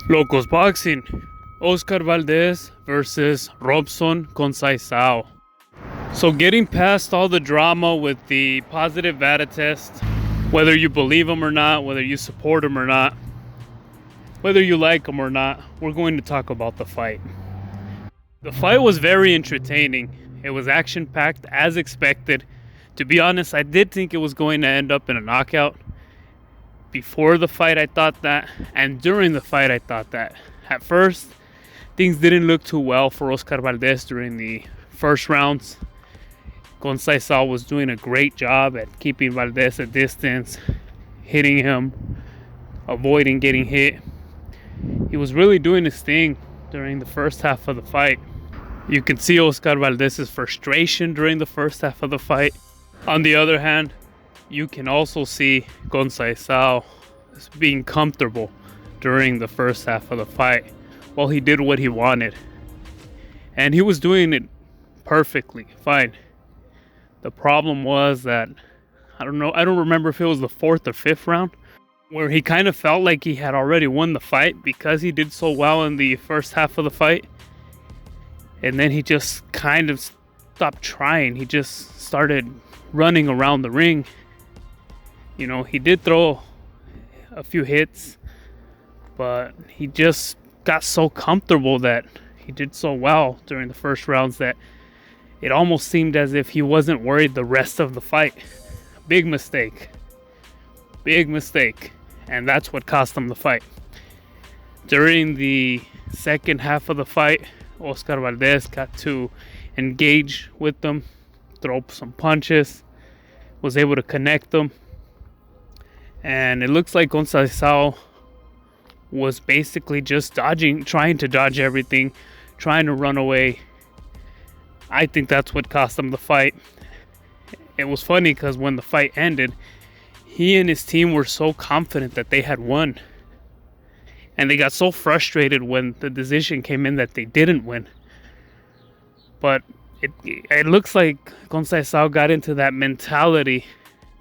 Lokoz boxing. Oscar Valdez versus Robson Conceicao. So getting past all the drama with the positive VADA test, whether you believe him or not, whether you support him or not, whether you like him or not, we're going to talk about the fight. The fight was very entertaining. It was action-packed as expected. To be honest, I did think it was going to end up in a knockout. Before the fight, I thought that, and during the fight, I thought that. At first, things didn't look too well for Oscar Valdez during the first rounds. Conceicao was doing a great job at keeping Valdez at distance, hitting him, avoiding getting hit. He was really doing his thing during the first half of the fight. You can see Oscar Valdez's frustration during the first half of the fight. On the other hand, you can also see Conceicao being comfortable during the first half of the fight. Well, he did what he wanted, and he was doing it perfectly fine. The problem was that, I don't remember if it was the fourth or fifth round, where he kind of felt like he had already won the fight because he did so well in the first half of the fight. And then he just kind of stopped trying. He just started running around the ring. You know, he did throw a few hits, but he just got so comfortable that he did so well during the first rounds that it almost seemed as if he wasn't worried the rest of the fight. Big mistake. Big mistake. And that's what cost him the fight. During the second half of the fight, Oscar Valdez got to engage with them, throw some punches, was able to connect them. And it looks like Conceicao was basically just trying to dodge everything, trying to run away. I think that's what cost him the fight. It was funny because when the fight ended, he and his team were so confident that they had won. And they got so frustrated when the decision came in that they didn't win. But it looks like Conceicao got into that mentality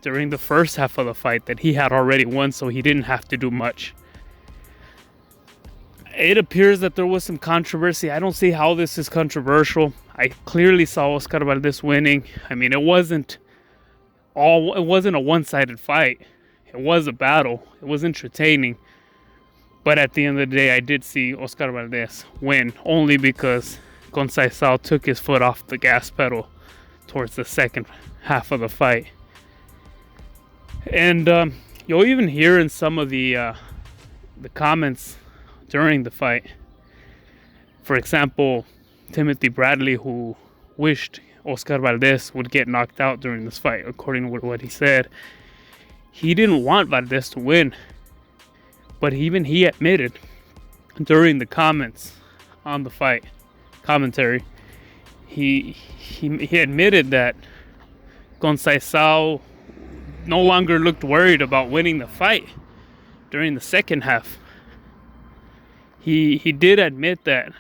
during the first half of the fight that he had already won, so he didn't have to do much. It appears that there was some controversy. I don't see how this is controversial. I clearly saw Oscar Valdez winning. I mean, it wasn't a one-sided fight. It was a battle. It was entertaining. But at the end of the day, I did see Oscar Valdez win only because Conceicao took his foot off the gas pedal towards the second half of the fight. And you'll even hear in some of the comments during the fight. For example, Timothy Bradley, who wished Oscar Valdez would get knocked out during this fight, according to what he said. He didn't want Valdez to win. But even he admitted during the comments on the fight commentary, he admitted that Conceicao no longer looked worried about winning the fight during the second half. He did admit that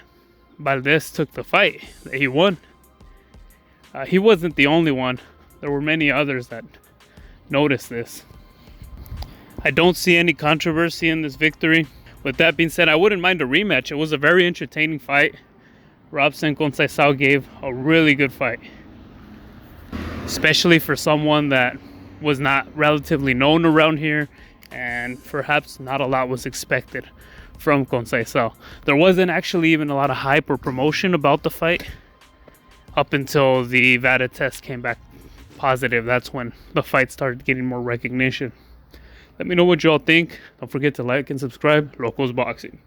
Valdez took the fight, that he won. He wasn't the only one. There were many others that noticed this. I don't see any controversy in this victory. With that being said, I wouldn't mind a rematch. It was a very entertaining fight. Robson Conceicao gave a really good fight, especially for someone that was not relatively known around here, and perhaps not a lot was expected from Conceicao. There wasn't actually even a lot of hype or promotion about the fight up until the VADA test came back positive. That's when the fight started getting more recognition. Let me know what y'all think. Don't forget to like and subscribe. Lokoz Boxing.